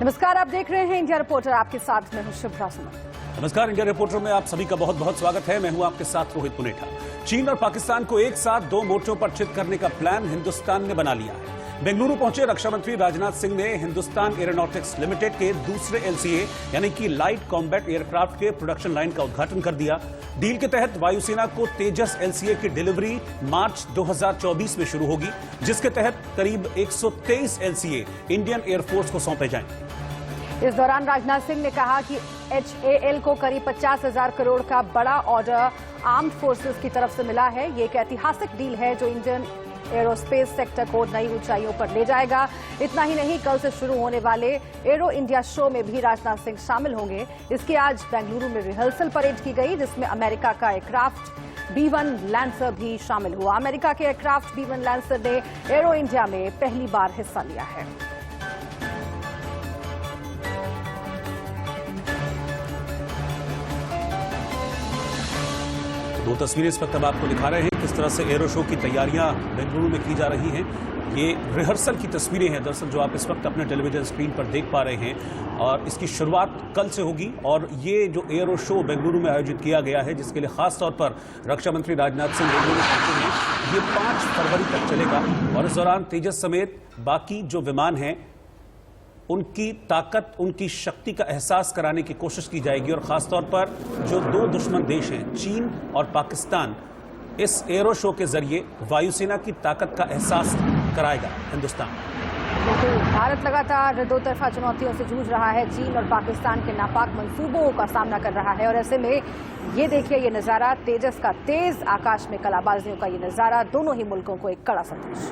नमस्कार, आप देख रहे हैं इंडिया रिपोर्टर। आपके साथ मैं हूं शुभ्रा सुमन। नमस्कार, इंडिया रिपोर्टर में आप सभी का बहुत बहुत स्वागत है। मैं हूं आपके साथ रोहित पुनेठा। चीन और पाकिस्तान को एक साथ दो मोर्चों पर चित करने का प्लान हिंदुस्तान ने बना लिया है। बेंगलुरु पहुंचे रक्षा मंत्री राजनाथ सिंह ने हिंदुस्तान एरोनॉटिक्स लिमिटेड के दूसरे एलसीए यानी कि लाइट कॉम्बैट एयरक्राफ्ट के प्रोडक्शन लाइन का उद्घाटन कर दिया। डील के तहत वायुसेना को तेजस एलसीए की डिलीवरी मार्च 2024 में शुरू होगी, जिसके तहत करीब 123 एलसीए इंडियन एयरफोर्स को सौंपे जाएंगे। इस दौरान राजनाथ सिंह ने कहा कि HAL को करीब 50,000 करोड़ का बड़ा ऑर्डर आर्म्ड फोर्सेस की तरफ से मिला है। ये एक ऐतिहासिक डील है जो इंडियन एरोस्पेस सेक्टर को नई ऊंचाइयों पर ले जाएगा। इतना ही नहीं, कल से शुरू होने वाले एरो इंडिया शो में भी राजनाथ सिंह शामिल होंगे। इसकी आज बेंगलुरु में रिहर्सल परेड की गई, जिसमें अमेरिका का एयरक्राफ्ट B-1 लैंसर भी शामिल हुआ। अमेरिका के एयरक्राफ्ट B-1 लैंसर ने एरो इंडिया में पहली बार हिस्सा लिया है। दो तस्वीरें इस वक्त अब आपको दिखा रहे हैं किस तरह से एरो शो की तैयारियां बेंगलुरु में की जा रही हैं। ये रिहर्सल की तस्वीरें हैं दरअसल, जो आप इस वक्त अपने टेलीविजन स्क्रीन पर देख पा रहे हैं, और इसकी शुरुआत कल से होगी। और ये जो एरो शो बेंगलुरु में आयोजित किया गया है, जिसके लिए खास तौर पर रक्षा मंत्री राजनाथ सिंह बेंगलुरु पहुंचे हैं, ये 5 फरवरी तक चलेगा। और इस दौरान तेजस समेत बाकी जो विमान हैं उनकी ताकत, उनकी शक्ति का एहसास कराने की कोशिश की जाएगी। और खासतौर पर जो दो दुश्मन देश हैं, चीन और पाकिस्तान, इस एरो शो के जरिए वायुसेना की ताकत का एहसास कराएगा हिंदुस्तान। बिल्कुल, भारत लगातार दो तरफा चुनौतियों से जूझ रहा है। चीन और पाकिस्तान के नापाक मंसूबों का सामना कर रहा है, और ऐसे में ये देखिए, ये नजारा तेजस का, तेज आकाश में कलाबाजियों का ये नजारा दोनों ही मुल्कों को एक कड़ा संदेश।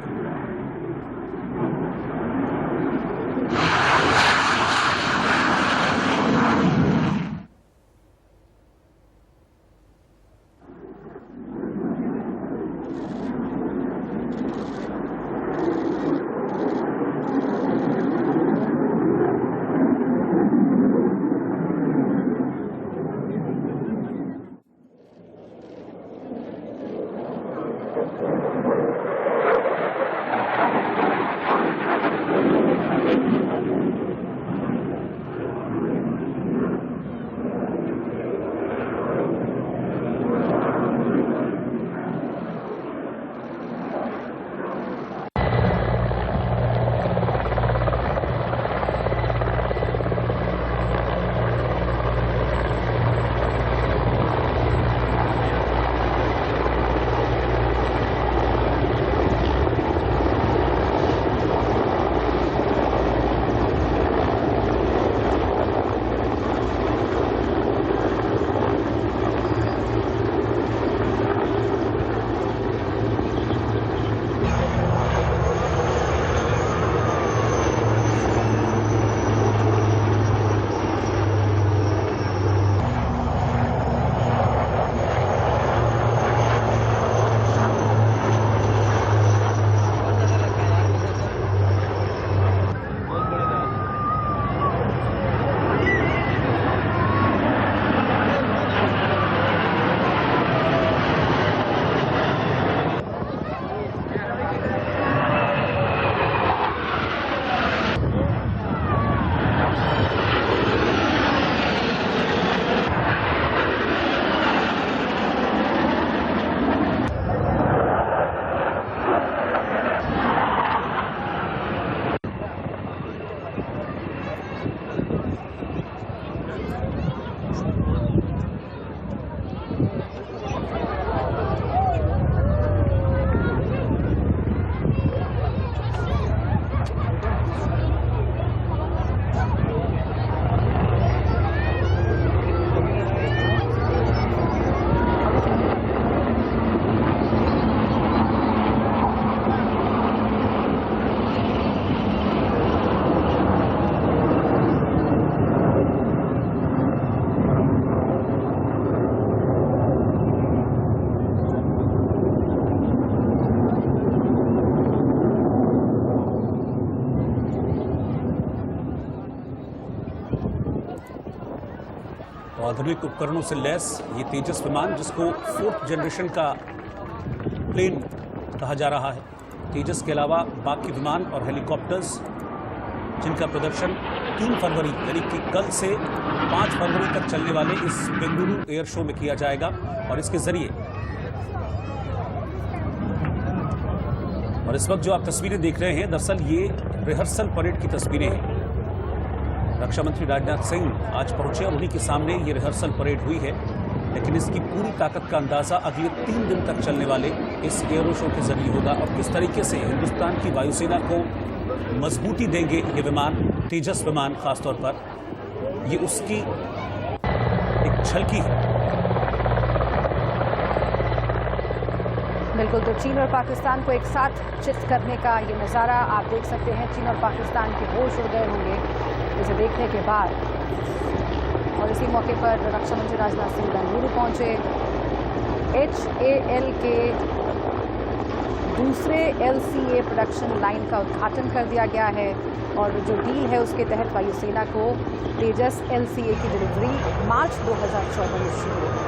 आधुनिक उपकरणों से लैस ये तेजस विमान, जिसको 4th जनरेशन का प्लेन कहा जा रहा है, तेजस के अलावा बाकी विमान और हेलीकॉप्टर्स जिनका प्रदर्शन 3 फरवरी यानी कि कल से 5 फरवरी तक चलने वाले इस बेंगलुरु एयर शो में किया जाएगा। और इसके जरिए और इस वक्त जो आप तस्वीरें देख रहे हैं, दरअसल ये रिहर्सल परेड की तस्वीरें हैं। रक्षा मंत्री राजनाथ सिंह आज पहुंचे और उन्हीं के सामने ये रिहर्सल परेड हुई है, लेकिन इसकी पूरी ताकत का अंदाजा अगले 3 दिन तक चलने वाले इस एयरो शो के जरिए होगा। और किस तरीके से हिंदुस्तान की वायुसेना को मजबूती देंगे ये विमान, तेजस विमान खासतौर पर, ये उसकी एक झलकी है। बिल्कुल, तो चीन और पाकिस्तान को एक साथ चित करने का ये नज़ारा आप देख सकते हैं। चीन और पाकिस्तान के होश उड़ गए होंगे इसे देखने के बाद। और इसी मौके पर रक्षा मंत्री राजनाथ सिंह बेंगलुरु पहुंचे। HAL के दूसरे LCA प्रोडक्शन लाइन का उद्घाटन कर दिया गया है और जो डील है उसके तहत वायुसेना को तेजस LCA की डिलीवरी मार्च 2014 में शुरू होगी।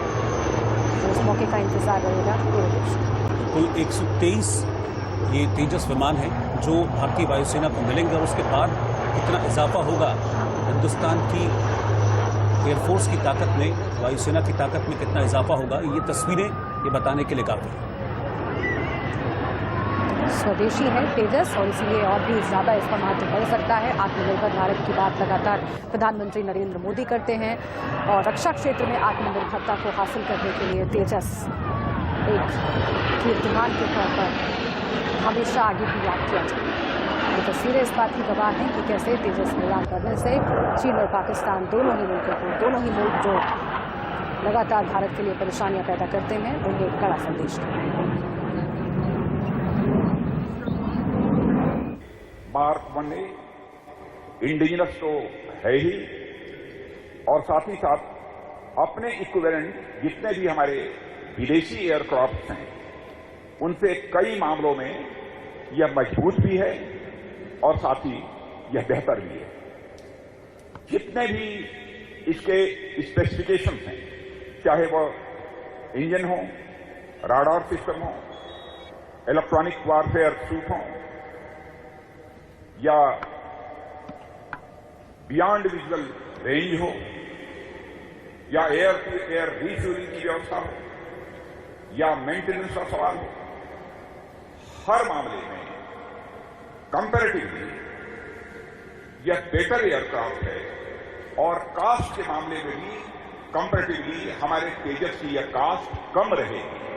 तो उस मौके का इंतजार रहेगा पूरे देश में। कुल 123 ये तेजस विमान है जो भारतीय वायुसेना को मिलेंगे और उसके बाद कितना इजाफा होगा हिंदुस्तान की एयरफोर्स की ताकत में, वायुसेना की ताकत में कितना इजाफा होगा, ये तस्वीरें ये बताने के लिए काफी है। स्वदेशी है तेजस और इसलिए और भी ज़्यादा इसका महत्व बढ़ सकता है। आत्मनिर्भर भारत की बात लगातार प्रधानमंत्री नरेंद्र मोदी करते हैं और रक्षा क्षेत्र में आत्मनिर्भरता को हासिल करने के लिए तेजस एक कीर्तिमान के तौर पर हमेशा आगे भी याद किया जाए। ये तस्वीरें इस बात की गवाह हैं कि कैसे तेजस निर्माण करने से चीन और पाकिस्तान दोनों ही मुल्क जो लगातार भारत के लिए परेशानियां पैदा करते हैं, उन्हें एक कड़ा संदेश दिया। मार्क 1 इंडिजिनस तो है ही और साथ ही साथ अपने इक्विवेलेंट जितने भी हमारे विदेशी एयरक्राफ्ट हैं उनसे कई मामलों में यह मजबूत भी है और साथ ही यह बेहतर भी है। जितने भी इसके स्पेसिफिकेशंस हैं, चाहे वह इंजन हो, राडार सिस्टम हो, इलेक्ट्रॉनिक वारफेयर सूट हो या बियॉन्ड विजुअल रेंज हो या एयर टू एयर रिफ्यूलिंग की व्यवस्था हो या मेंटेनेंस का सवाल हो, हर मामले में कंपैरेटिवली यह बेटर एयरक्राफ्ट है और कास्ट के मामले में भी कंपैरेटिवली हमारे तेजस की यह कास्ट कम रहेगी।